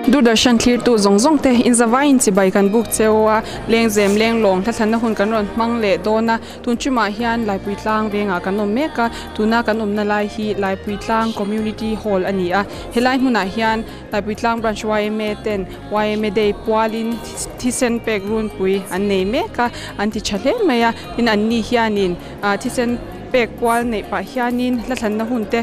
Doordarshan clear to zongzong te in zavain si bai kan book chewa Lengzem Lenglawng thlan na hun kan ron mangle dona tunchuma hian Laipuitlang renga kanom meka tuna kanom na lai hi Laipuitlang community hall ania helai huna hian Laipuitlang branch YMA ten YMA day pualin Thisen pek Runpui an nei meka anti chale maya in anni hianin Thisen pek pual nei pa hianin thlan na hun te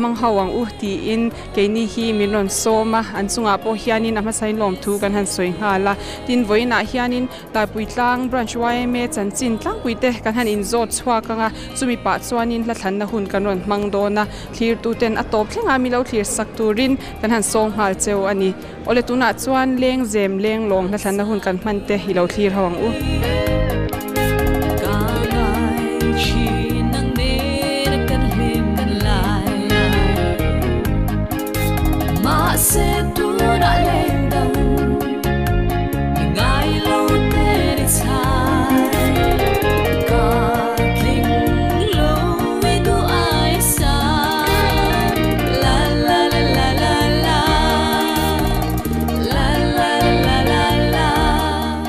manghawang ti in keini hi minon soma an sunga po hianin ama sain lom thu kan han soi hala tin voina hianin Laipuitlang branch YMA chanchin tlang puite kan han in zo chwa kanga chumi pa chuanin thlan na hun kan ron mangdona clear tu ten atop thlenga milo clear sak turin kan han song hal cheu ani ole tuna chuan Lengzem Lenglawng thlan na hun kan mante hilo clear hawang u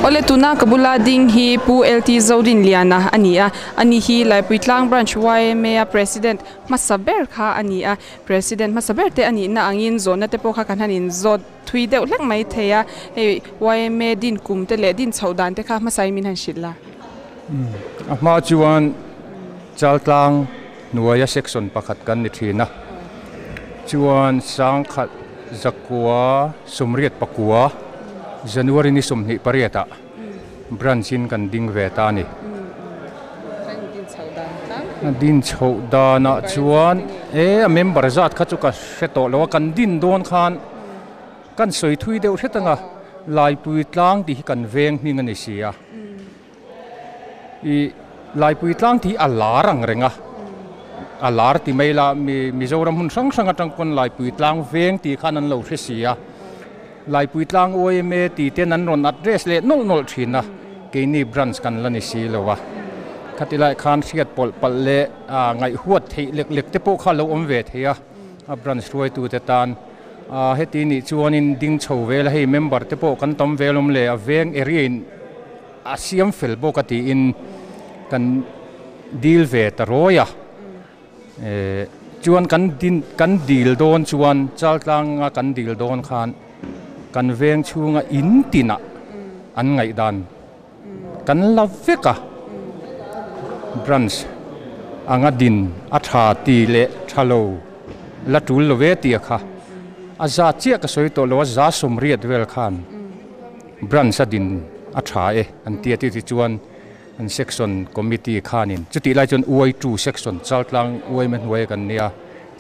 Ole tuna kabula ding hi pu LT Zodin liana ania ani hi Laipuitlang branch YMA president masaber kha ania president masaber te ani na angin zona te po kha kan hanin zot thui deuh lek mai theya he YMA din kum te le din chaudan te kha masai min han shilla ma chuan chaltlang nuaya section pakhat kan ni thina chuan sang khat zakwa sumriat pakua January ni somni pariata branchin kan ding veta ni din chhodana chuan a member zat khachuka seto lo kan din don khan kan soi thui deuh hetanga Laipuitlang ti kan veng hning ani sia I Laipuitlang ti alarang renga alar ti maila Mizoram hun sang sang atang kon Laipuitlang veng ti khanan lo sia Laipuitlang YMA ti tenan ron address le nol thina keini branch kan lani si lowa khatilai khan siat pol pal le ngai huat thei lek te po kha lo om ve theya a branch roi tu te tan heti ni chuanin ding chho vel hei member te po kan tom velom le a veng area in asiam fel bo ka ti in kan deal ve ta roya chuan kan deal don chuan chaltlang kan deal don khan kan veng chunga in tina an ngai dan kan laveka branch anga din atha ti le thalo latul love ti kha aza chia ka soi to lo za somriat vel khan branch adin atha an ti ti chuan an section committee khanin chuti lai chon UI2 section chaltlang women way kan nia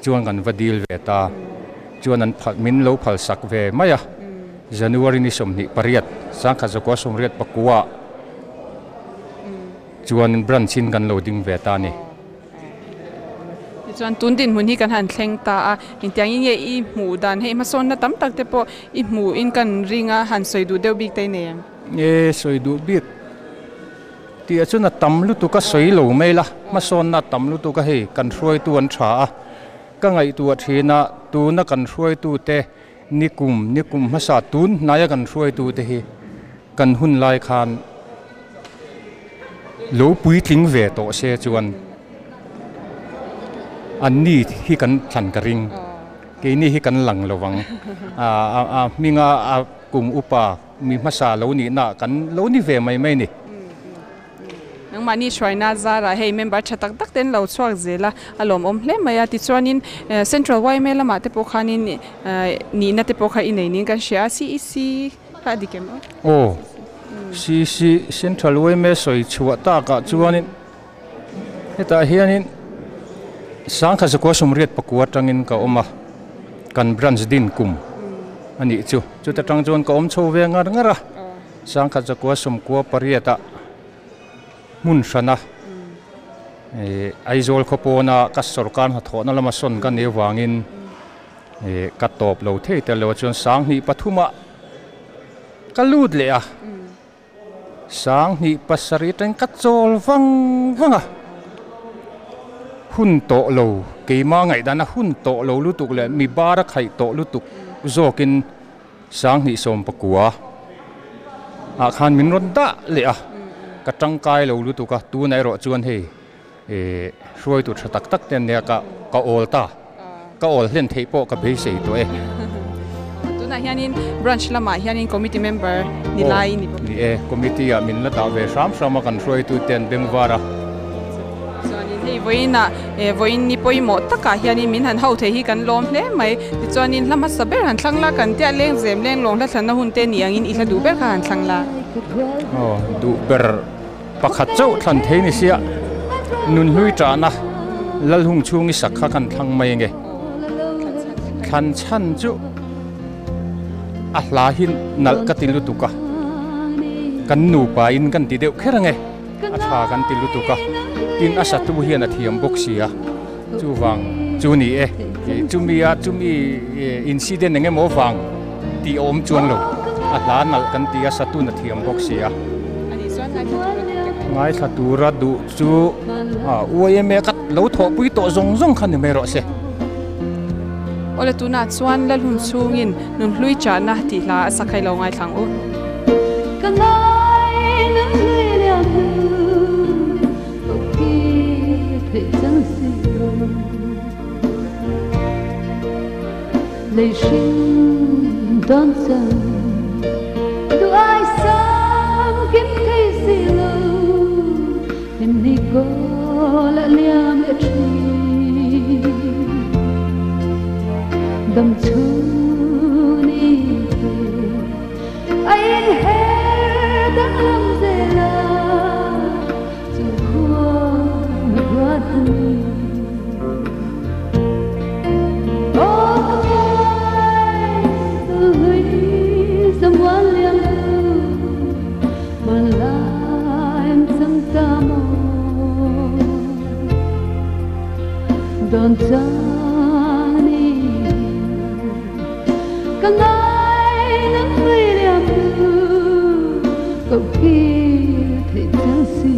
chuan kan vadil veta chuan an min lo phal sak ve maya January ni somni pariat sang khazakwa somriat pakua chuan branchin kan loading veta ni chuan tundin mun hi kan han thleng ta a intiang in ye I mu dan he ma son na tam tak te po I mu in kan ringa han soidu deu bik te ne soidu bik ti achuna tamlu tu ka soilo mela ma son na tamlu tu ka he kan roi tu an tha ka ngai tu athina tu na kan roi tu te nikum hasa tun naya kan roi tu te hi kan hun lai khan Laipuitling ve to se chuan anni hi kan thlan ka ring ke ni hi kan lang lowang minga kum upa mi hasa lo ni na kan lo ni ve mai ni nang mani shwaina zara hey member chatak tak ten lo chuak zela alom om hle maya ti chuanin central YMA lama te po khanin ni na te po kha inei ning kan shia CEC ka dikem CC central YMA soi chuwa ta ka chuanin heta hianin sang kha zakwa somriat pakua tangin ka oma kan branch din kum ani chu ta tang chuan ka om chho ve ngara sang kha zakwa somkwa pariata mun sana aizol khopona ka sorkan ha thona lama son kan ne wangin ka top lo thei te lo chon sang ni pathuma kalut le a sang ni pasari teng ka chol wanga hun to lo ke ma ngai dana hun to lo lu tuk le mi bara khai to lu tuk zokin sang ni som pakua a khan min ron da le a ka tangkai lo lu tu ka tu nai ro chuan hei roi tu thatak tak ten ne ka ol ta ka ol hlen thei po ka be sei to tuna hianin branch lama hianin committee member ni lai ni committee a min la ta ve sam sama kan roi tu ten bengwara chuanin hei voin ni poimo taka hianin min han ho the hi kan lom hle mai ti chuanin lama saber han thangla kan tia Lengzem Lenglawng la thlanna hun te ni angin i hla du ber kha han thangla du ber pakhat chau thlan thei ni sia nun hlui ta na lal hung chung i sakha kan thang mai nge khan chan chu a hla hin nal ka tilu tu ka kan nu pa in kan ti deuh khera nge a tha kan tilu tu ka tin a satu hian a thiam bok sia chu wang chu ni chumi incident nge mo wang ti om chuang lo a hla nal kan ti a satu na thiam bok sia ani chuan ngai thatu ra du chu YMA kat lo tho pui to zong khan me ro se ole tuna chuan lal hun chungin nun hlui cha na ti hla sakhai lo ngai thlang u kanai nan hlui liam hu ki the chang si le shin don san du ai sam kim kai si lo in ni ko la liam e chi dam chu ni ai in he da lam ze la chu ho na brat ni oh the way someone liam man laim sam ta mo don't kanai nan hlui liam ko ki the chang si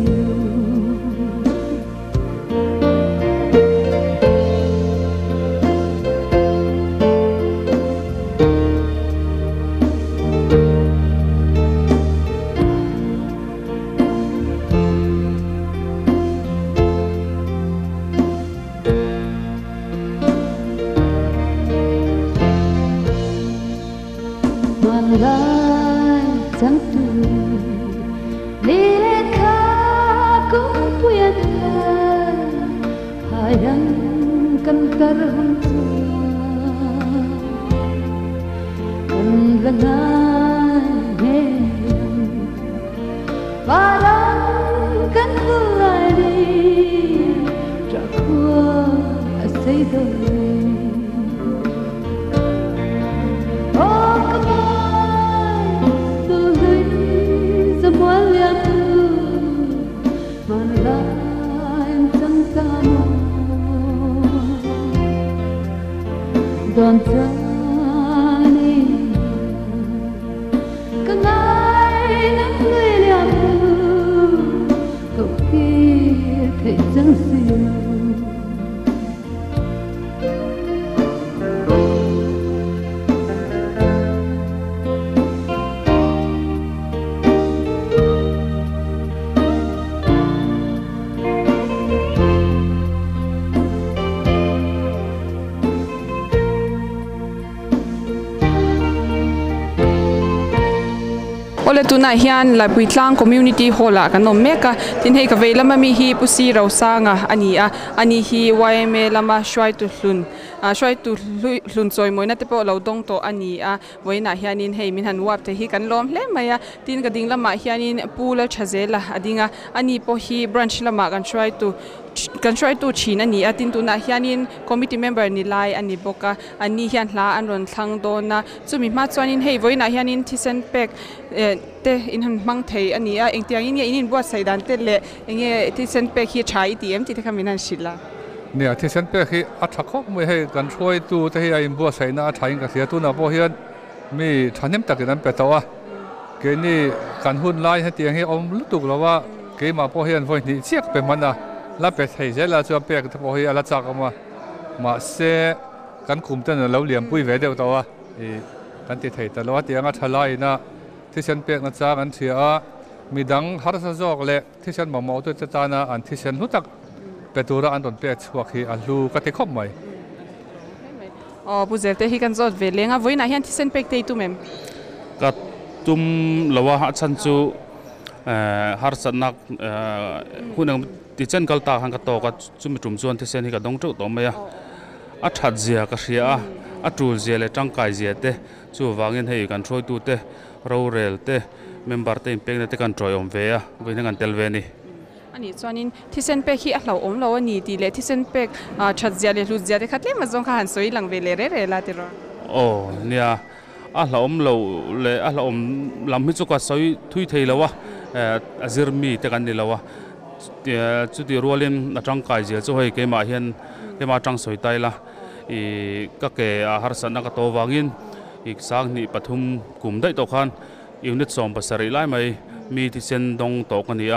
lai chẳng tu đi lên khá cũng quen hai anh cần cờ hôn cần là ngay và đang cần hứa đi trả khua xây đời Don tani kanai nan hlui liam ko ki the chang si ole tuna hian Laipuitlang community hall a kan nom meka tin hei ka veilama mi hi pusi ro sanga ani hi YMA lama shwai tu hlun choi moina te po lo dong to ani a voina hianin hei min han wap te hi kan lom hle maya tin ka ding lama hianin pula chazela adinga ani po hi branch lama kan try to china ni atin tuna hianin committee member ni lai ani boka ani hian hla an ron thlang do na chumi ma chuanin hei voina hianin Thisen pek te in han mang thei ani a engtiang in in buat saidan te le enge Thisen pek hi chai tm ti te khamin han shila ne Thisen pek hi a thakok mai he kan throi tu te hi in buat saina thain ka sia tu na bo hian mi thanem takin an pe tawa ke ni kan hun lai he tiang hi om lutuk lawa ke ma po hian voi ni chiak pe mana la pe thei zela chu pek te po hi ala chak ma se kan kum tan lo liam pui ve deuh tawa กันติดไทยตลอดยังอัธไลนะที่ฉันเป็กนะจ๊ะกันเสียมีดังฮาร์สจอกเละที่ฉันบอกตัวจะตานะอันที่ฉันรู้จักเป็นตัวอันตนเป็กชัวร์ที่อันลูกติดคบไหมอ๋อผู้เจ้าที่กันจอดเวลียงวันนั้นเห็นที่ฉันเป็กเตยตุ้มเอ็มก็ตุ้มละว่าฉันจูฮาร์สนักคุณนึงที่ฉันกัลตาหันก็โตก็จุ่มจุ่มส่วนที่ฉันที่ก็ต้องจุดตัวไม่อะอัดชัดเสียก็เสียอัดจูเสียเลยจังไก่เสียเตะจู่วางเงินให้กันช่วยตัวเตะเราเรลเตะเมมเบอร์เตะเป็กเตะกันช่วยอมเวียวันนี้กันเทลเวนี่อันนี้ส่วนนี้ที่ฉันเป็กที่เราอมเราวันนี้ดีเลยที่ฉันเป็กชัดเสียเลยรู้เสียเลยคัดเล่มาจงข้าหันสวยหลังเวลเร่ๆลาติรอโอ้เนี่ยเราอมเราเลยเราอมลำพิจุกสวยทุยเทแล้ววะอาซิร์มีเตะกันนี่แล้ววะจุดที่รัวเล่นจังไก่เสียจู่ให้เกมาเห็นเกมาจังสวยไตละก็เกฮาร์สันนักโตวางินอีกสักนี่ปฐุมกลุ่มได้ตกขันยูนิต2ภาษาไทยไล่ไหมมีที่เส้นตรงตกกันนี่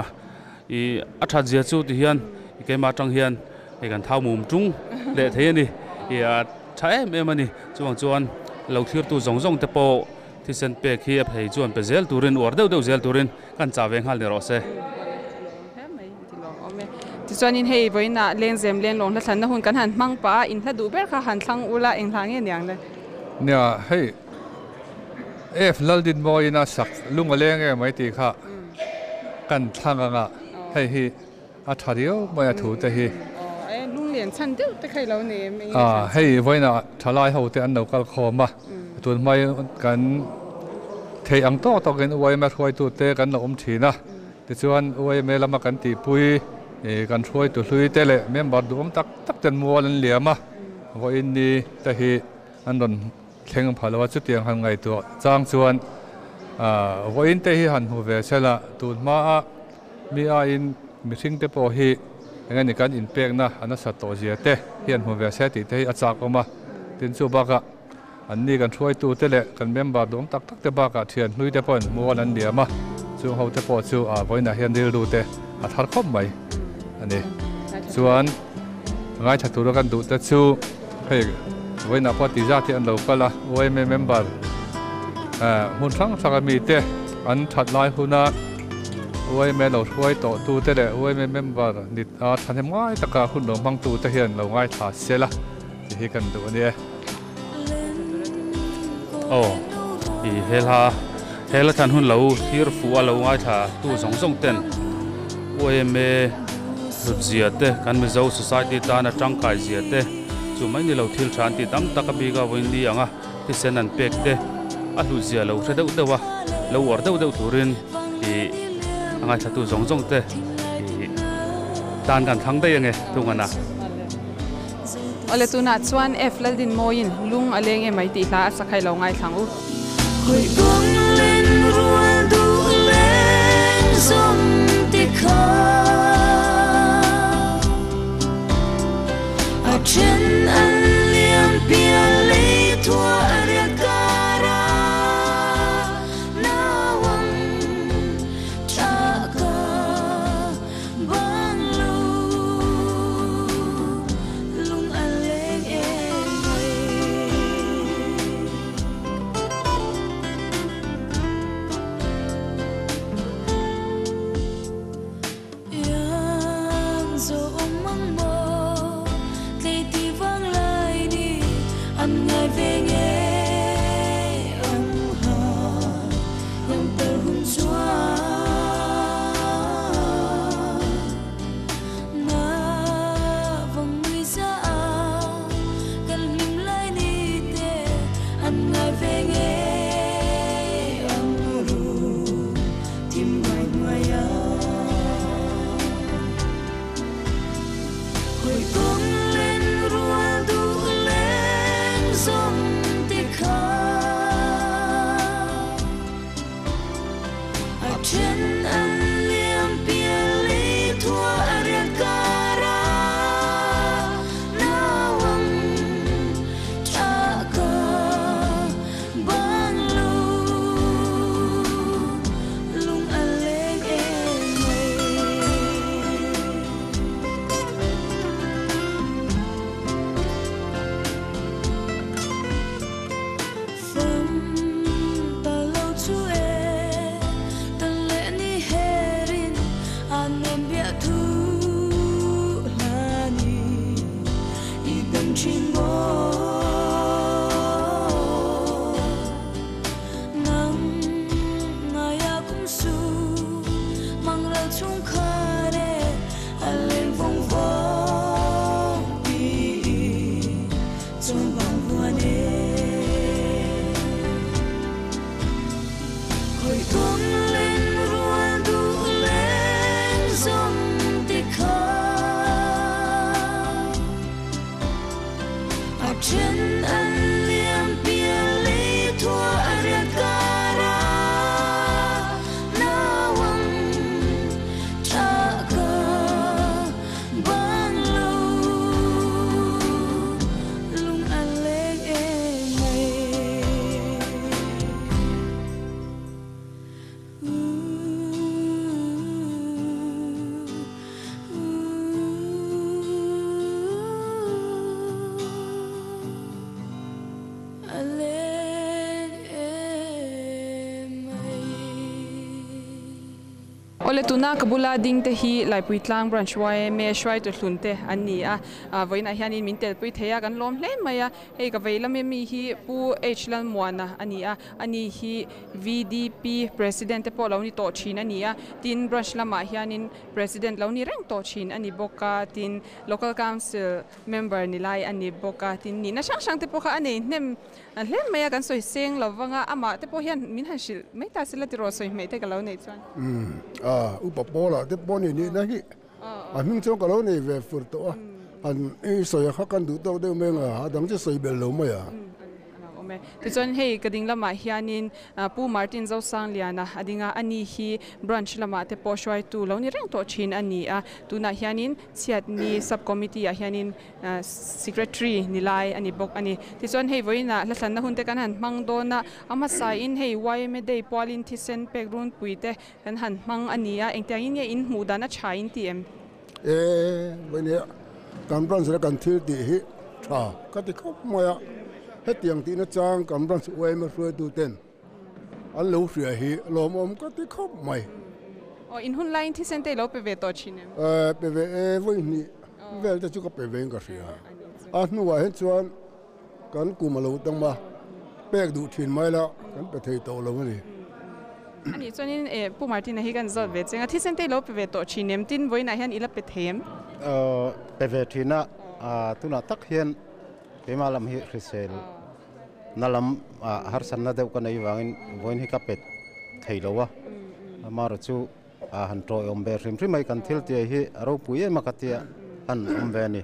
อัฐเจียจู่ที่เห็นเกมาจังเห็นกันเท้ามุมจุ้งเละเทียนี่ใช่ไหมมันนี่จวนเราคิดตัวจงเตปโปที่เส้นเปกเฮียบให้จวนไปเซลตูรินอวดเดาเซลตูรินกันจ่าเวงฮัลเนรอเซ่ที่ส่วนนี้ให้ไว้น่ะเลี้ยงเซมเลี้ยงหลงถ้าฉันน่ะหุ่นกันหันมั่งป้าอินถ้าดูเบิร์ข้าหันทั้งอุลาเองทางเงี้ยอย่างเลยเนี่ยให้ลัลดินบอยน่ะสักลุงมาเลี้ยงไม่ตีค่ะกันทางอ่ะให้อัฐเดียวไม่ถูกแต่ลุงเลี้ยงฉันเดียวแต่ใครเราเนี่ยให้ไว้น่ะทลายเขาแต่อันเราก็คอมาตัวไม่กันเทียงโตต่อกันไว้มาช่วยตัวเตะกันเราทีนะแต่ส่วนไว้เมื่อเรามากันตีปุยกันช่วยตัวช่วยเตะเลยเมื่อบอดดูมตักจนมัวนั่นเหลี่ยมอ่ะไว้นี่แต่อันนั้นเข่งผ่านแล้วจุดเตียงทำไงตัวจ้างส่วนไว้เตะหันหัวเวชละตัวมามีอินมีสิ่งเตะพองั้นในการอินเปกนะอันนั้นสัตว์ตัวเสียเตะเห็นหัวเวชติเตะอาจากออกมาถึงสุบักะอันนี้กันช่วยตัวเตะเลยกันเมื่อบอดดูมตักเตะบักะเทียนลุยเตะปนมัวนั่นเหลี่ยมอ่ะส่วนเขาเตะพอส่วนไว้น่ะเห็นเดือดดูเตะทัดคบไหมอันนี้ส่วนง่ายชัดตัวกันดูแต่สู้ให้ไว้น่ะพอตีจ่าที่อันเราก็ละไว้เมมเบอร์หุ่นทั้งสักมีเตะอันชัดลายหุ่นน่ะไว้เมเราช่วยต่อตัวเตะไว้เมมเบอร์นิดทันให้ง่ายตะการหุ่นเราบังตัวเตะเห็นเราง่ายถาเสียละที่กันดูนี่โอ้เฮลทันหุ่นเราที่รฟัวเราง่ายถาตัวสองเต้นYMA รุดเสียเตะกันมิโซร society ตานะจังไก่เสียเตะจู่ไม่นี่เราทิลชานติตั้มตะกบีกาวันนี้ยังที่เส้นนั้นเป็กเตะรุดเสียเราเสด็จเดวะเราอวดเดวทุรินง่ายชัดตัวจงเตะตานกันทั้งได้ยังไงตรงนั้นนะอะไรตัวนัดส่วนละดินโมยินลุงอะไรเงี้ยไม่ตีลาสักใครเราง่ายทั้งอุchân ăn liêm bia lấy thua riêng cara na wang cha ka bang lu lung aleng yang zo mang mo ti vang la Ole tuna kabula ding te hi Laipuitlang branch YMA shwai to hlunte ani a voina hianin mintel pui theya kan lom hle maya hei ka veila me mi hi pu HLA muana ani a ani hi VDP president te po lawni to chin ani a tin branch lama hianin president lawni reng to chin ani boka tin local council member ni lai ani boka tin ni na sang te po kha ani nem hle maya kan soi seng lawanga ama te po hian min han shil mai ta sila ti ro soi mai te ka law nei chuan upapola te poni ni na hi min chong ka lo nei ve fur to an soi kha kan du to de menga dang che soi bel lo ma ya ti chuan hei kading lama hianin pu Martin zo sang liana adinga ani hi branch lama te po shwai tu lo ni reng to chin ani a tuna hianin chiat ni subcommittee a hianin secretary nilai ani bok ani ti chuan hei voina la thlan na hun te kan han mang do na ama sai in hei YMA dei Pauline Thisen pek Runpui te kan han mang ani a engtiang in mu da na chain tm voina kan branch la kan thil ti hi tha ka ti khop moya hết tiếng tí nó trang cầm răng suy mà suy tu tên anh lâu suy hi lom om có tí khóc mày in hun line thì sen te lo pv to chin pv với ni về ta chú có pv cái gì anh nuôi hết chuan cần cù mà lâu tăng mà bẹc đủ tiền mai la cần phải thấy tàu lâu này ani chuanin pu Martin hi kan zot ve chenga thi sen te lo pv to chin nem tin voina hian ila pe them pv thina tuna tak hian Pema lam hi risel nalam har sanna deu kan ai wangin voin hi kapet theilowa amaro chu han tro ombe rim mai kan thil te hi ro puye makatia an ombe ni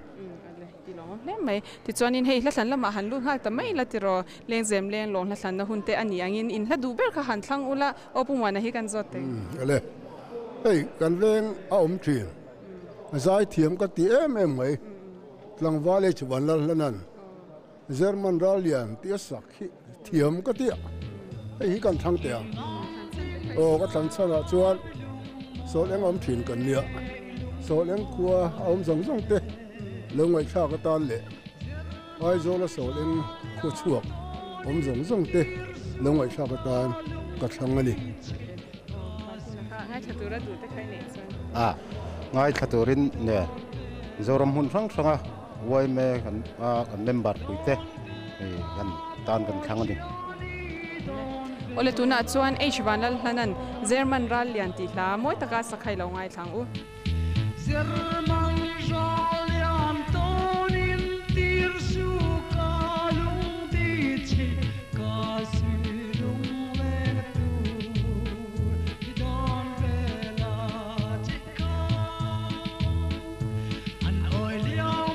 le mai ti chuanin hei hla thlan lama han lu hal ta mai la tiro Lengzem Lenglawng hla thlan na hunte ani angin in hla du ber kha han thlang ula opumana hi kan zote ale hei kan veng a om thin zai thiam ka ti em mai tlang vale chuan la lanan German ralian tia sakhi thiam ka tia hi kan thang tia ka thang chana chuan so leng om thin kan nia so leng khua om zong zong te lengwai kha ka tan le ai zo la so leng khu chuak om zong zong te lengwai kha ka tan ka thang ani ngai chatura du te khai nei chuan ngai chaturin ne zoram hun rang YMA kan member puite kan tan kan thang ani ole tuna chuan h1 al hanan German ralian ti hla moi taka sakhai lo ngai thang u German ralian tonin tir su kalung ti chi ka sirung le tu don vela chika an oi liam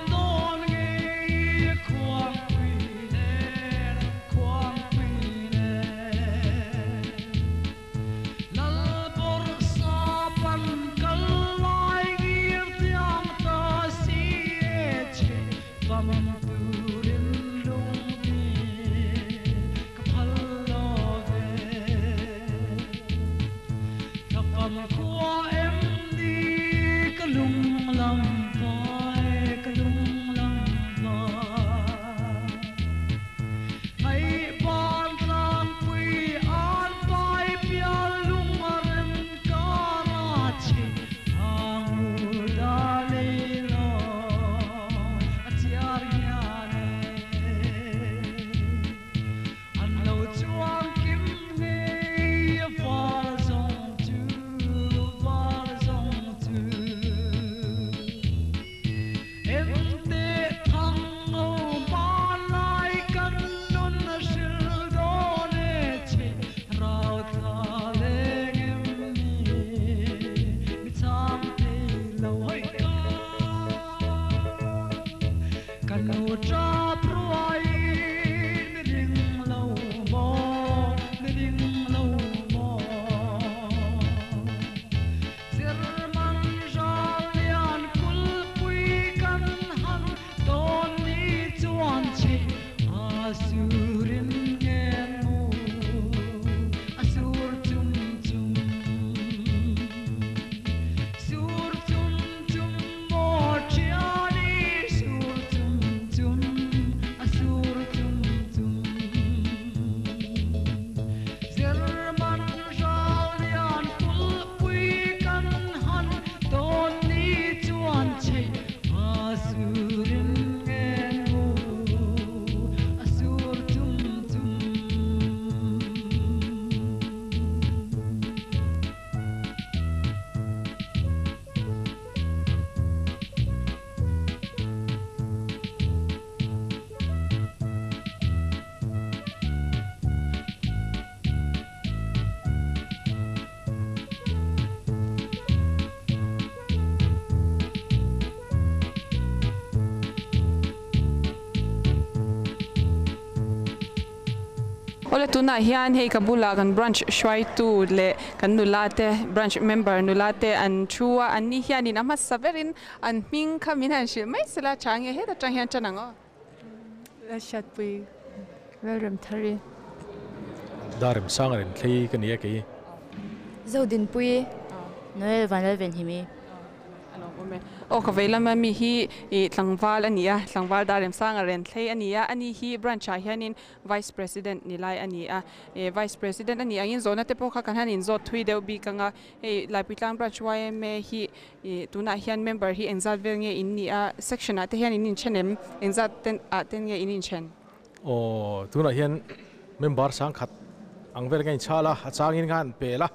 Kanu cha pruai ring lâu mo ring lâu mo Zir man jalian kul pui kan han don ni chuan chi asurin ngen mo asur tum tum sur tum tum mo chiani sur tum tum asur tum tum Zerman jalian kul pui kan han don ni chuan che asurin ngen mo asur tum tum Ole tuna hian hei kabula kan branch shwai tu le kan nulate branch member nulate an chua an ni hian in ama saverin an ming khamin han shil mai sala change he ta chang hian chanango La shat pui welram thari darim sangarin thlei kan ya ki zodin pui noel vanal ven himi o khaveila ma mi hi tlangwal ania tlangwal darim sang aren thlei ania ani hi branch a hianin vice president nilai ania vice president ani angin zona te po kha kan hanin zot thui deu bi kanga Laipuitlang branch YMA hi tuna hian member hi engzat vel nge in ni a section ate hian in chenem engzat ten a ten nge in chen o tuna hian member sang khat angvel ngai chala achangin gan pela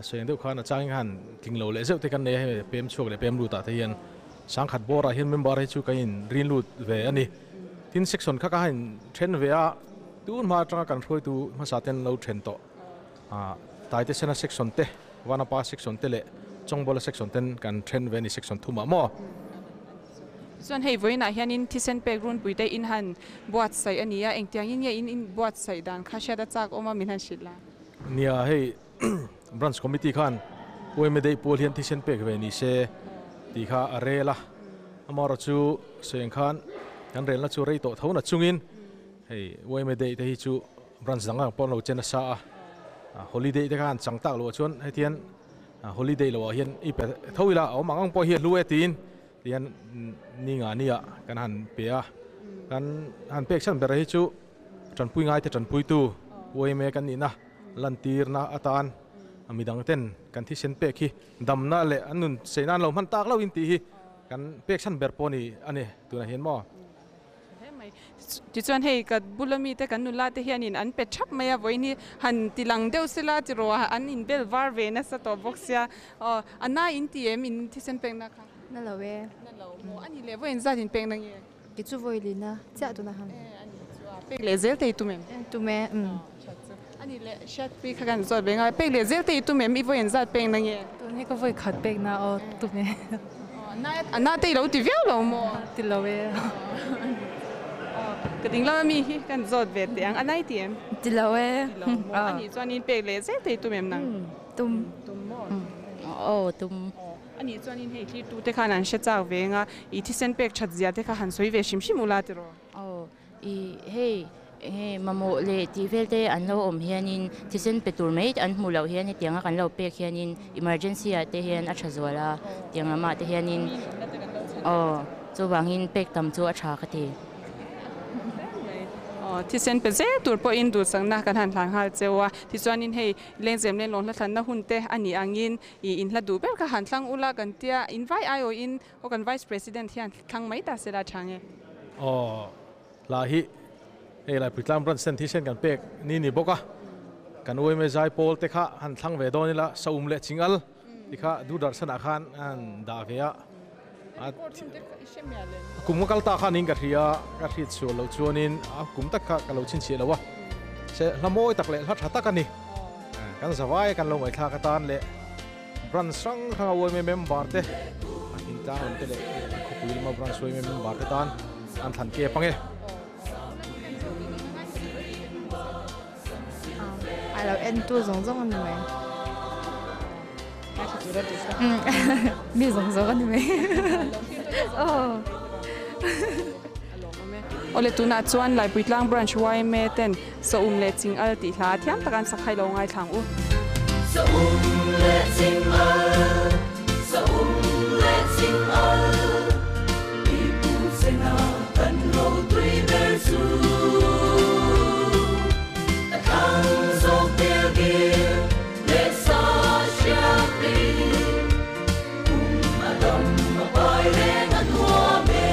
soeng deuh khan achangin han tinglo le zeu te kan ne pem chok le pem lu ta te hian sang khat bora hian member hi chu kain rin lut ve ani tin section kha ka han then ve a tun ma tanga kan throi tu ma sa ten lo then to tai te sena section te wana pa section te le chongbola section ten kan then ve ni section thuma mo Zuan hei voina hianin Thisen pek Runpui te in han buat sai ania engtiangin nge in buat sai dan kha sha da chak oma min han shila nia hei branch committee khan YMA dei pol hian Thisen pek ve ni se ti kha arela amaro chu soeng khan kan rel na chu rei to thona chungin hei YMA dei te hi chu branch danga pon lo chen sa holiday te khan changtak lo chon hetian holiday lo hian I pe thoila aw mangang po hi lu etin tian ni nga nia kan han pe a kan han pek chan ber hi chu Runpui ngai te Runpui tu YMA kan ni na lantir na atan amidang ten kan Thisen pek hi damna le anun seinan lo man tak lo in ti hi kan pek chan ber poni ani tuna hian mo ti chuan hei ka bulami te kan nula te hianin an pe thap maya voini han tilang deu sila ti ro an in bel var ve na sa to boxia ana in tm in Thisen pek na kha na lawe na lo mo ani le voin za din pek na nge ki chu voilina cha tu na han ani chua pek le zel te tu mem ani le shat pi kha kan zot benga pek le zel te tu mem I voin za pek na nge tu ne ko voi khat pek na o tu me ana te lo ti viao lo mo ti lawe kading la mi hi kan zot ve te ang anai tm ti lawe ani chuan in pek le zel te tu mem nang tum mo tum ani chuan in hei thli tu te khan an she chak venga I Thisen pek that zia te kha han soi ve shim shim ula ti ro I hey mamo le ti velte an lo om hianin Thisen petur mate an mulo hian tianga kan lo pek hianin emergency ate hian a thazwala tianga ma te hianin chu wangin pek tam chu a tha khati Thisen pe ze tur po in du sang na kan han thang hal chewa ti chuan in hei Lengzem Lenglawng la thlan na hun te ani angin I in hla du ber ka han thlang ula kan tia invite ayo in o kan vice president hian thlang mai ta sela thange la hi hei Laipuitlang branch ten Thisen kan pek ni boka kan YMA zai pol te kha han thlang ve do ni la saum le chingal ti kha du dar sana khan an da ve a kum kal ta khanin ka ria ka ri chu lo chuanin kum tak kha ka lo chin chi lawa se lamoi tak le hla thata kan ni kan zawai kan lo ngai thla ka tan le branch sang kha YMA member te in ta on te le khupui ma branch YMA member te tan an than ke pange alo en tu zong zong anh mày mi zong zong anh mày ole tuna chuan Laipuitlang branch YMA ten so le ching al ti hla thiam takan sakhai lo ngai thang u so le ching al so le ching al ipu sena kan lo tui ber su ta kang so tel ge le sa sha pi adam ma pai le na nuo me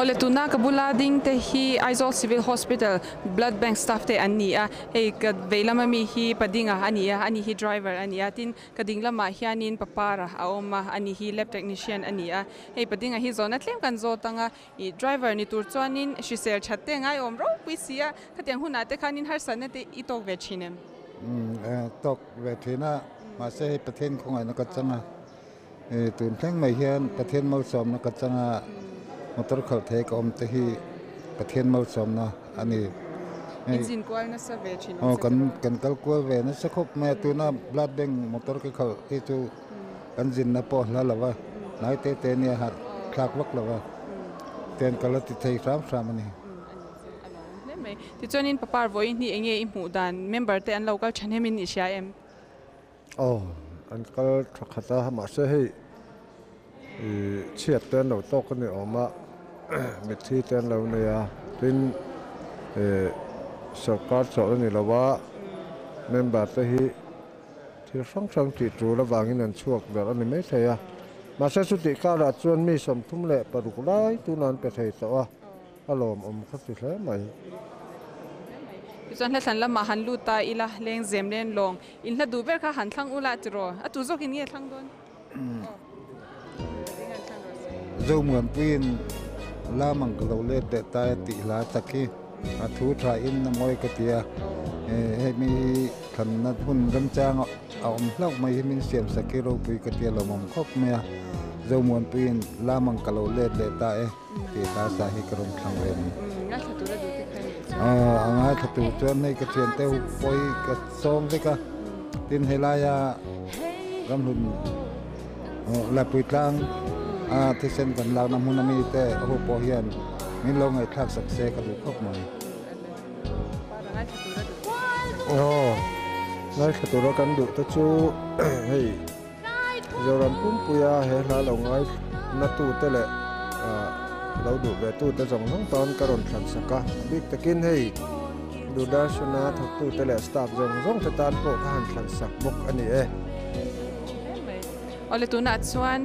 ole tuna kabula ding te hi Aizawl Civil Hospital blood bank staff te ania hei ka veilama mi hi padinga ania ani hi driver ania tin kading lama hianin papara aoma ani hi lab technician ania hei padinga hi zona tlem kan zo tanga I driver ni tur chuanin shrisel chatte ngai om ro puisia khateng huna te khanin har san te I tok ve chinem tok ve thina ma se pathen khongai na ka changa tun thleng mai hian pathen mau som na ka changa motor khal the ka om te hi pathen mau som na ani engine kwal na sa ve chinem kan kal ko ve na sa khop ma tu na blood bank motor ke khal hi chu engine na po la lawa nai te ni har khak wak lawa ten kala ti thei ram ani ti chuanin papar voi ni enge I hmu dan member te an local thanemin ni sia em an kal khata ma se hei chiat ten lo tok ni oma mit thi ten lo ne ya tin sarkar so ni lawa member te hi thi sang ti tu la wangin an chuak ber ani me thaya ma se su ti ka la chuan mi som thum le paruk lai tu nan pe thei so a alom khati hle mai chuan hlan lama han lu ta ila Lengzem Lenglawng in hla du ber kha han thlang ula tiro atu zok in nge thlang don zo muan pin la mang lo le te ta ti la taki a thu tha in na moi ka tia he mi khan na hun ram chang a om hlok mai min siam sakiro pui ka tia lo mom khop me zo muan pin la mang ka lo le te ta ti ta sa hi krom thang wen nga thatu ra du te khai nga thatu chuan nei ka chen te poi ka som te ka tin helaya ram hun Laipuitlang Thisen kan lag na mun mi te ho po hian min lo ngai thak sak se ka du khop mai ngai khatura kan du ta chu hei Mizoram pum puya he la lo ngai na tu te le lo du ve tu te zong zong ton karon than saka big takin hei du darshana thok tu te le staff zong zong te tan po khan than sak bok ani e ole tuna chuan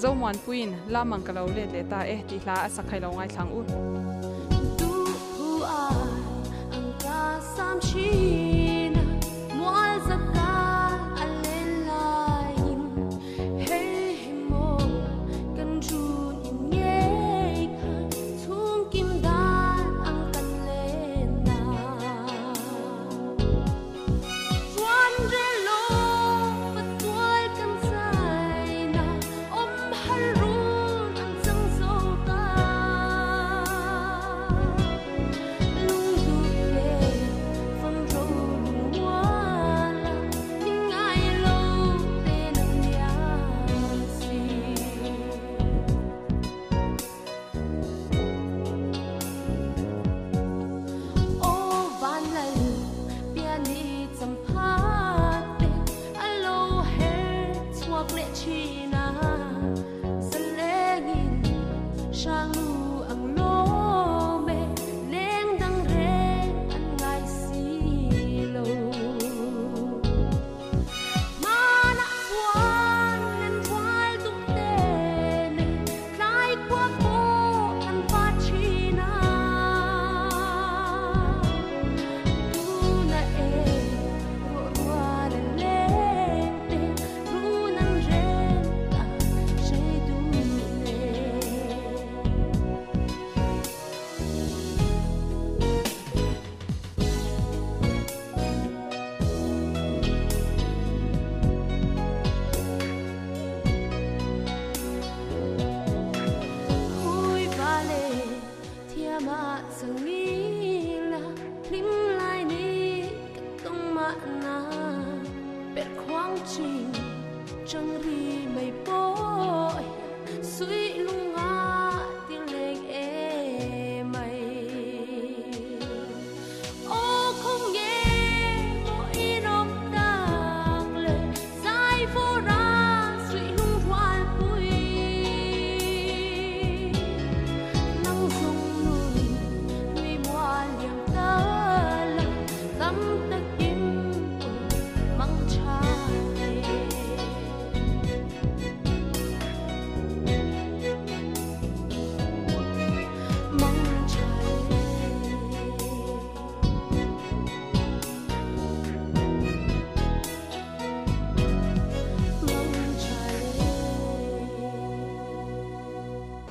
zomuan puin lamang kalo le ta ti hla sakhai lo ngai thlang u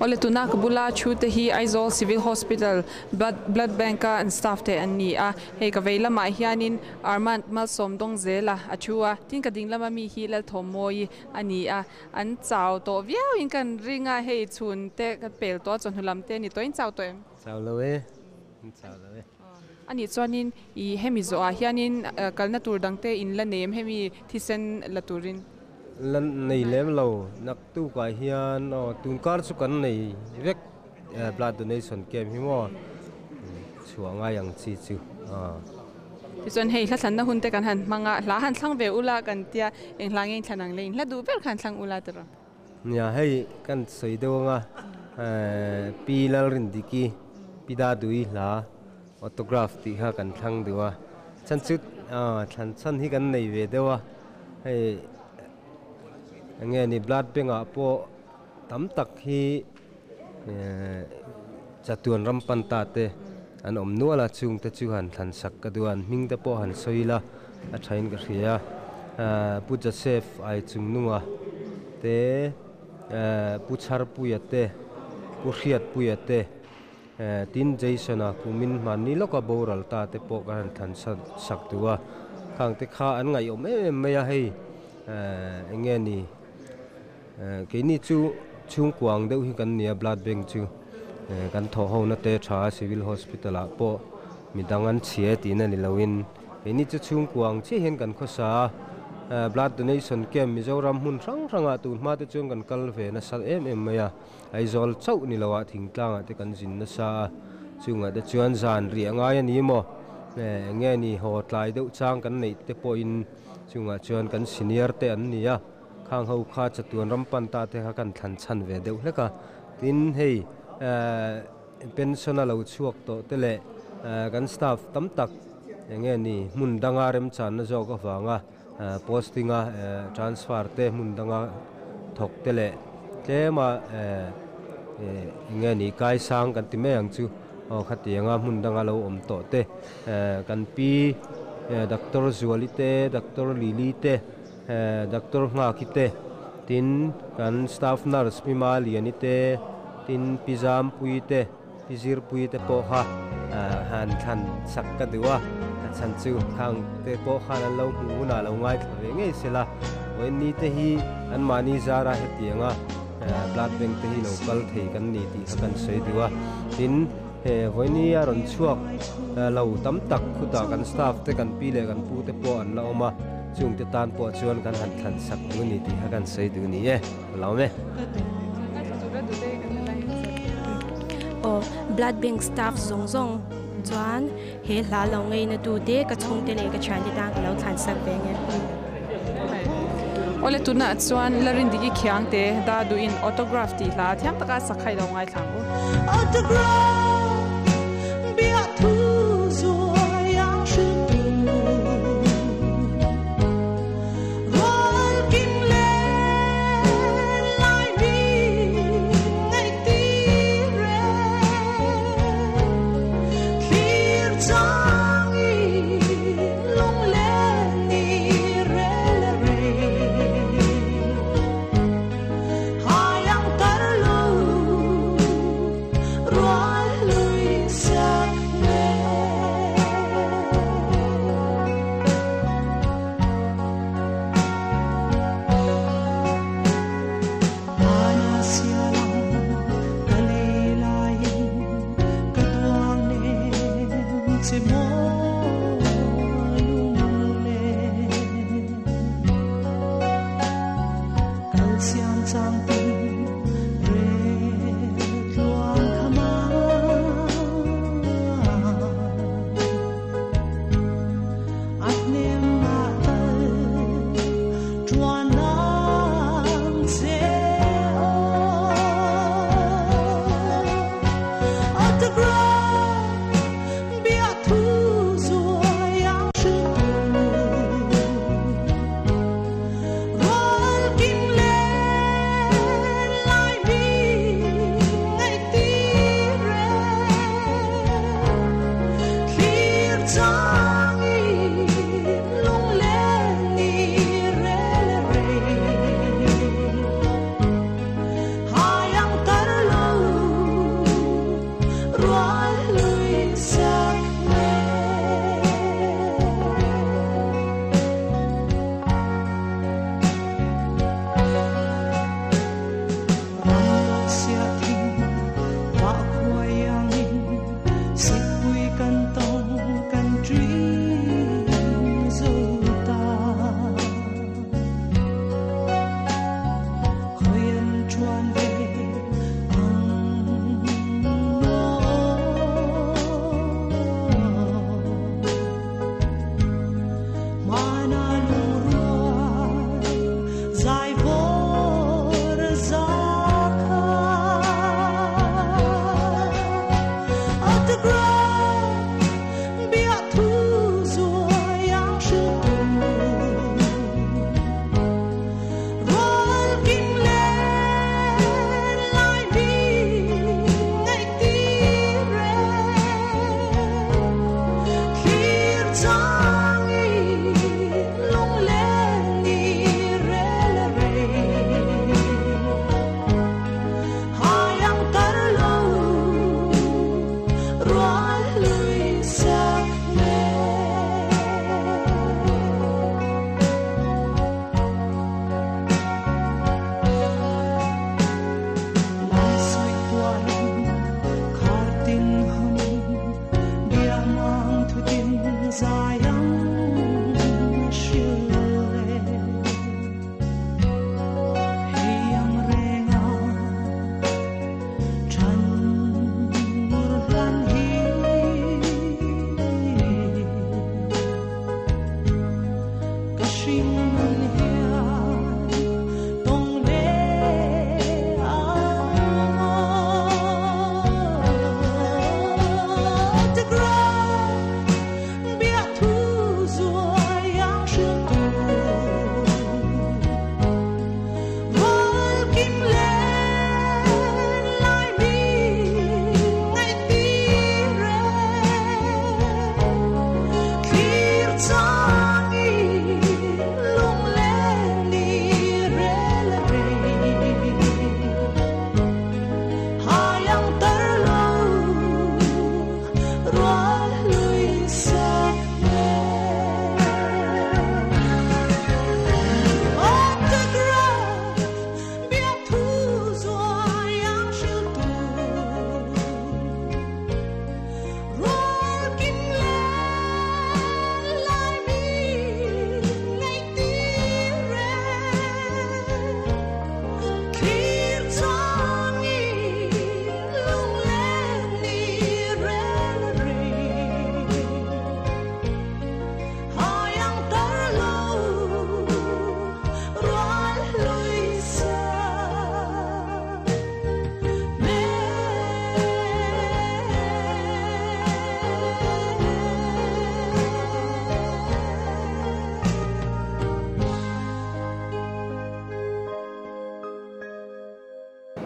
ole tuna kabula chu te hi Aizawl Civil Hospital blood bank and staff te an ni a hei ka veila ma hianin Armand Malsom dong zela achua tin ka dinglama mi hi lal thomoi ani a an chaw to viau in kan ringa hei chun te ka pel to chon hulam te ni toin chaw to em chaw lowe ani chuanin I hemi zo a hianin kalna tur dang te in la nem hemi Thisen la turin lần này lem lâu nặc tu cái hiền tuầncar su kan này vek blood donation camp hi mo chuang ai yang chi chu ti chon hei thlan na hun te kan han manga la han thlang ve ula kan tia eng hlangen thlanang lein la du ber khan thlang ula tero nya hei kan soi do nga pi lal rin diki pida dui la autograph ti ha kan thlang dewa chan chut thlan chan hi kan nei ve dewa hei nghe ni blood bank a po tam tak hi chatuan rampan ta te an om nuala chung te chu han thlan sak ka duan ming te po han soila a thain ka ria puja sef ai chung nunga te puchar puyate puriat puyate tin jaisona kumin mani loka boral ta te po ka han thlan sak duwa khang te kha an ngai om em me ya hei nghe ni cái ní chú chung quang đâu hi kan nia blood bank chu kan tho ho na te tha civil hospital a po mi dangan chhe ti na ni lawin cái ní chú chung quang che hen kan khosa blood donation camp Mizoram hun rang ranga tu ma te chung kan kal ve na sal em maya Aizawl chau ni lawa thingtlang te kan jin na sa chunga te chuan zan ri anga ya ni mo nghe ni ho tlai deuh chang kan nei te po in chunga chuan kan senior te an nia khang ho kha chatuan rampan ta te kha kan thlan chan ve deuh hleka tin hei pension a lo chuak to te le kan staff tam tak nge ni mun danga rem chan na jok awanga postinga transfer te mun danga thok te le tlema nge ni kai sang kan ti me ang chu khatianga mun danga lo om to te kan pi doctor zualite doctor lilite doctor nga kite tin kan staff nurse pima lianite tin pizam puite pizir puite po ha han than sakka dewa chan chu khang te po khan lo mu na lo ngai thave nge sela wen ni te hi an mani zara hetianga blood bank te hi local thei kan ni ti kan sei dewa tin voini aron chuak lo tam tak khuta kan staff te kan pi le kan pu te po an la oma chung te tan po chuan kan han than sak du ni ti kan sei du ni e lo me blood bank staff zong chuan he hla lo ngei na tu te ka chung te le ka chan te tang lo than sak ve nge ole tuna chuan larin digi khyang te da du in autograph ti hla thiam taka sakhai lo ngai thang autograph bia thu zo yang shu Royal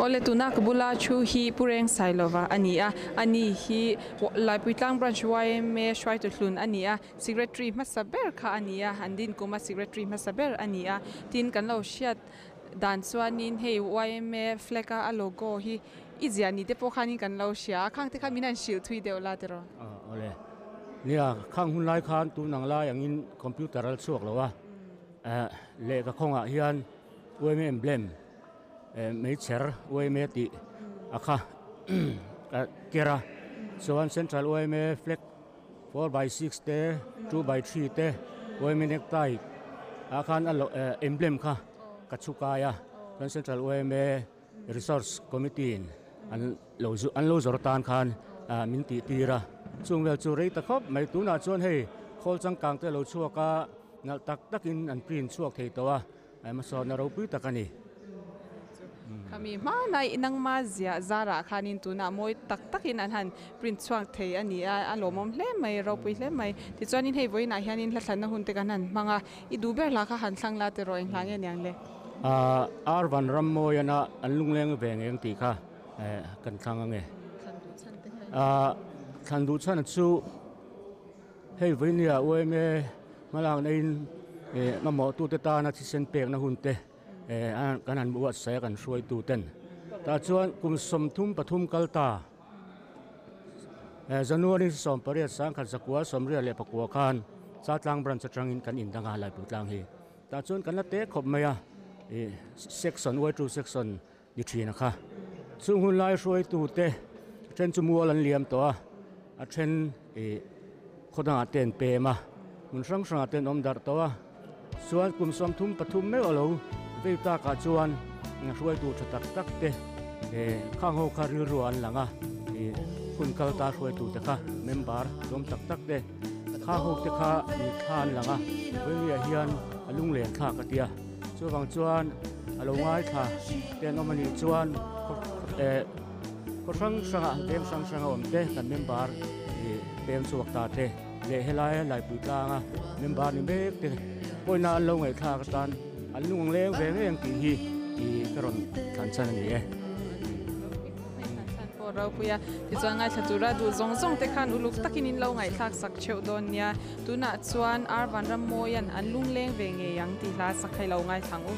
ole tuna kabula chu hi pureng sailova ania ani hi Laipuitlang branch YMA shwai to thlun ania secretary masaber kha ania andin kuma secretary masaber ania tin kan lo shiat dan chuanin hei YMA fleka a logo hi iziani te pokhanin kan lo shia khang te khaminan shil thui deula tero ole nia khang hun lai khan tu nang lai angin computer al chuak lawa le ka khonga hian YMA emblem mấy chэр YMA ti akha kera so central YMA flag 4/6 te 2/3 te YMA necktie akhan alo emblem kha kachukaya central YMA resource committee an lo zor tan khan min ti tira chungwel chu rei ta khop mai tu na chon hei khol changkang te lo chuaka nal tak takin an print chuak thei towa ma so na ro pu takani kami ma nai inang ma zia zara khanin tuna moi tak takin an han print chuang thei ani a lomom hle mai ro pui hle mai ti chuanin hei voina hianin la thlan na hun te kanan manga i du ber la kha han thlang la te ro eng hlang yang le ar van ram moi ana an lungleng veng eng ti kha kan thlang ange than du chan chu hei voinia OMA malang nein ma mo tu te ta na chi sen pek na hun te kan han buat saya kan suai tu ten ta chuan kum som thum pathum kalta January som pariat sang khan sakwa somria le pakwa khan chatlang branch atangin kan indanga Laipuitlang hi ta chuan kan la te khop maya section way to section ni thina kha chung hun lai suai tu te chen chumual an liam to a chen khoda ten pe ma mun sang sang ten om dar to chuan kum som thum pathum me alo vei ta ka chuan ruai tu tha tak tak te khang ho khari ruan langa kun kal ta ruai tu te kha member dom tak tak te kha ho te kha ni khan langa vei hian alung len tha ka tia chuwang chuan alo ngai tha te no mani chuan ko sang sanga dem sang sanga om te kan member dem chuak ta te le helai Laipuitlang member ni mek te poina lo ngai tha ka tan Lenglawng veng eng ti hi I karon kan chan ni po ro puya ti chuan ngai thatura du zong zong te khan uluk takin in lo ngai thak sak cheu don nia tuna chuan ar van ram moyan an lungleng veng e yang ti hla sakhai lo ngai thang u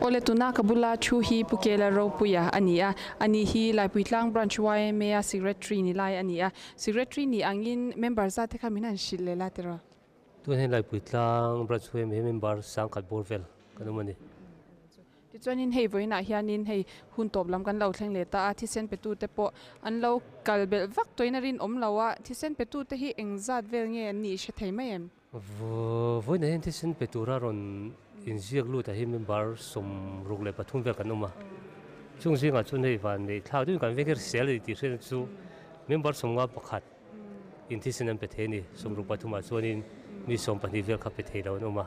Ole tuna kabula chu hi pukela Runpuia ania ani hi Laipuitlang branch YMA secretary ni lai ania secretary ni angin member za te kaminan shilela tera tu hen Laipuitlang branch YMA member sangkat borvel kanumani ti chuanin hei voina hianin hei hun toplam kan lo thleng leta a Thisen petu te po an lo kalbel vak toina rin omlawa Thisen petu te hi engzat vel nge ni she theimayem voina hen Thisen petura ron in ziak lu ta hi member som rugle pathum vel kanuma chung singa chun hei van nei thlau du kan veker sel ti sen chu member som nga pakhat in Thisen an petheni som ru pathuma chuanin mi som pani vel kha pethei lo numa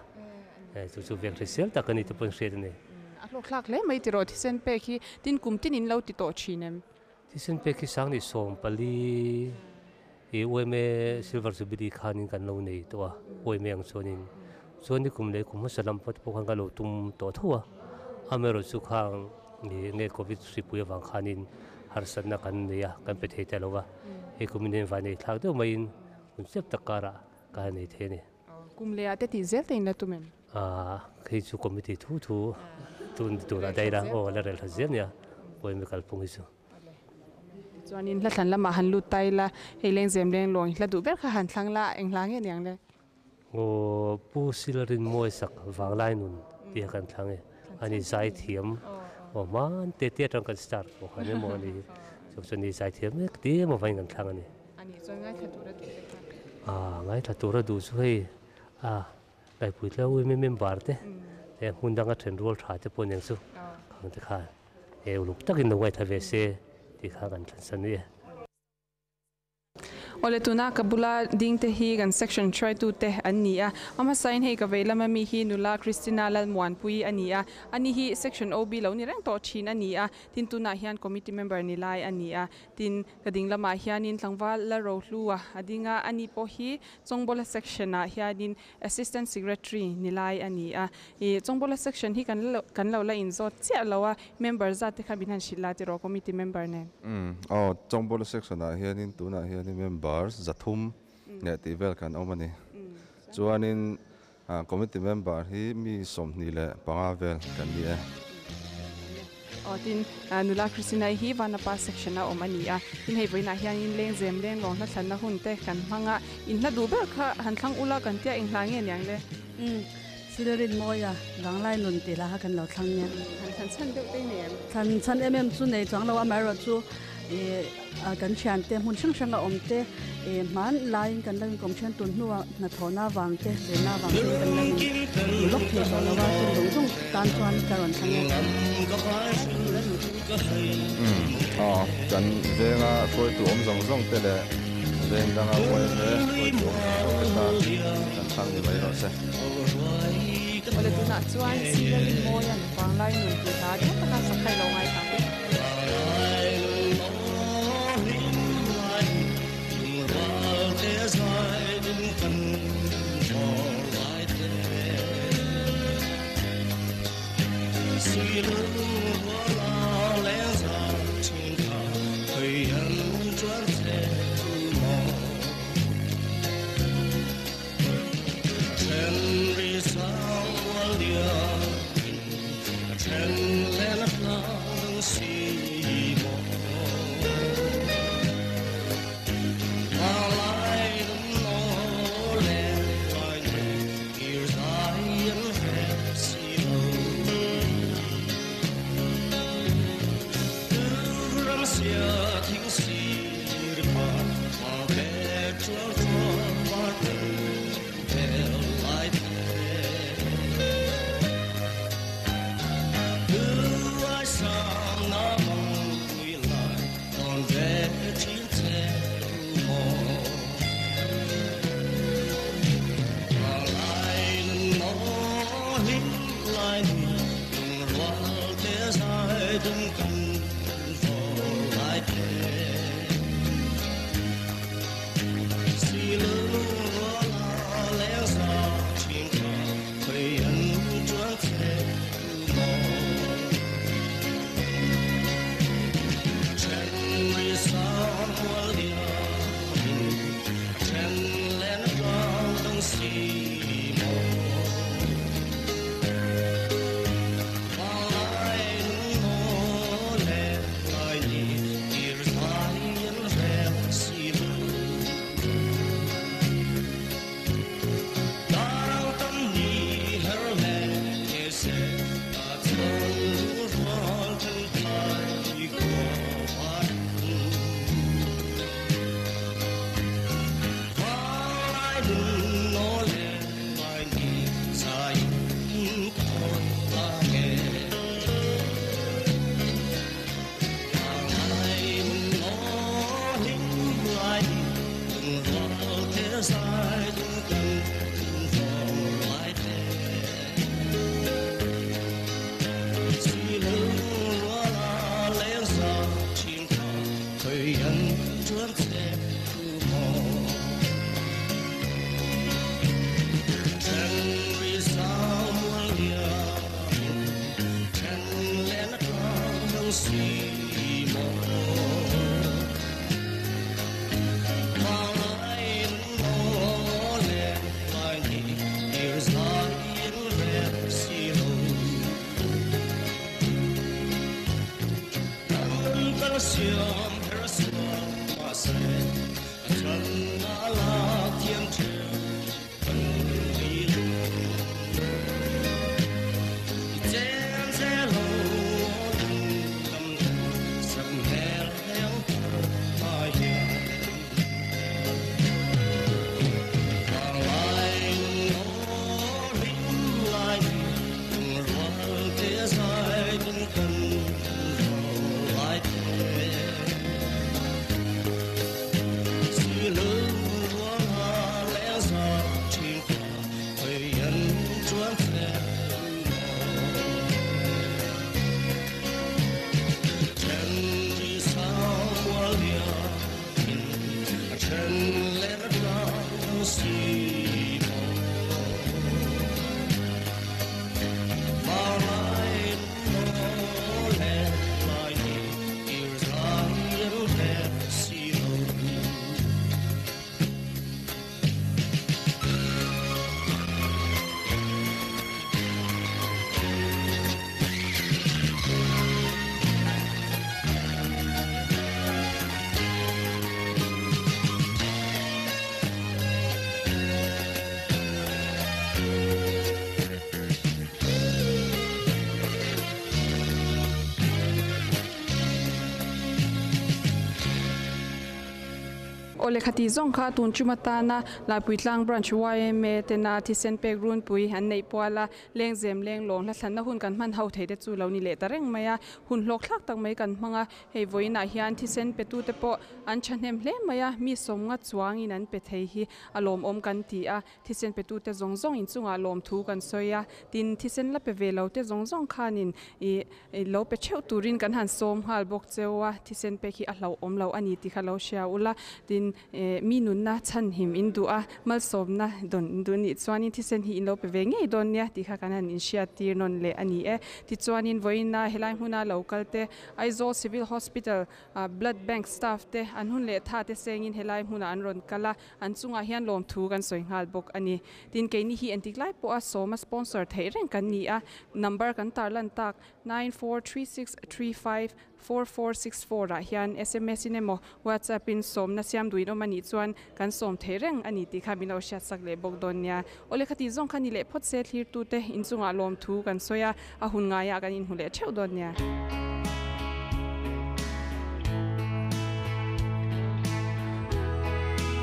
chu vel sel ta kani te pon hred ne Lo klak le mai tiro Thisen pe khi tin kum tin in lo ti to chinem Thisen pe khi sang ni som pali YMA silver jubilee khanin kan lo nei to YMA ang chonin choni kum le kum salam pat po kan lo tum to thowa amero chu khang ni nge covid ripuya wang khanin har sanna kan neya kan pe thei talowa e kumin va nei thak do main concept takara ka nei the ne kum le ate ti zel tein la tumen khi chu committee thu tu la daira o la rel hazen ya YMA kalpung isu chuanin la thlan lama han lu taila hei Lengzem Lenglawng la du ber kha han thlang la englang e niang le o pu silarin moi sak wanglai nun ti kan thlange ani zai thiam o man te tang kan start o khane mo ni choni zai thiam ek ti mo vain kan thlang ani chon ngai thatura tu ngai thatura du chu hei Laipuitlang YMA member te hundanga thren rol tha te poneng chu khang te kha uluk takin no ngai thave se ti kha kan thlan ni Ole tuna kabula ding te hi gan section try to te ania ama sign hei ka vela mami hi nula Christina Runpui ania ani hi section OB lo ni rang to thin ania tin tuna hian committee member ni lai ania tin kading lama hianin tlangwal la ro hlua adinga ani po hi chongbola section a hianin assistant secretary ni lai ania e chongbola section hi kan lo la in zot chia lawa member za te khabinan shila ti ro committee member ne chongbola section a hianin tuna hianin member zathum nge ti vel kan omani chuanin committee member hi mi somni le panga vel kan ni tin nula Christina hi vanapa section a omania in hei voina hianin Lengzem Lenglawng la thlanna hunte kan hanga in la du ber kha han thlang ula kan tia englange niang le silerin moya langlai nun ti la kan lo thlang nya han chan deu te ne chan chu nei chang lo amaro chu kan chan te mun sang sang om te man line kan lang kom chan tun nuwa na thona wang te na wang te kan lang lok the so la wa tung tung tan chuan karon thang kan venga foi tu om zong zong te le veng danga foi tu ta kan thang ni mai ro se ole tu na chuan silerin moya wang lai nun ti ta de ta sa khai lo ngai ta Ole khati zong kha tun chumatana Laipuitlang branch YMA tena Thisen pek Runpui an nei puala Lengzem Lenglawng la thlanna hun kan man hau theide chu lo ni le tareng maya hun hlok thlak tak mai kan hmanga hei voina hian Thisen petu te po an chhanem hle maya mi somnga chuang in an pe thei hi alom om kan ti a Thisen petu te zong in chunga lom thu kan soya tin Thisen la pe velo te zong khanin I lo pe cheu turin kan han som hal bok chewa Thisen pe hi a hlo om lo ani ti kha lo sha ula tin mi nun na chan him indua mal som na don ni chuanin Thisen hi in lo pe ve ngei don nia ti kha kan han in shia tir non le ani e ti chuanin voina helai huna local te aizo civil hospital blood bank staff te an hun le tha te sengin helai huna an ron kala an chunga hian lom thu kan soi ngal bok ani tin ke ni hi antik lai po a soma sponsor thei reng kan ni a number kan tar lan tak 9436354464 ra hian SMS inemo WhatsApp in som na siam duino mani chuan kan som thei reng ani ti kha bino sha sak le bok don nia ole khati zong khani le phot se thlir tu te in chunga lom thu kan soya a hun nga ya kan in hule theu don nia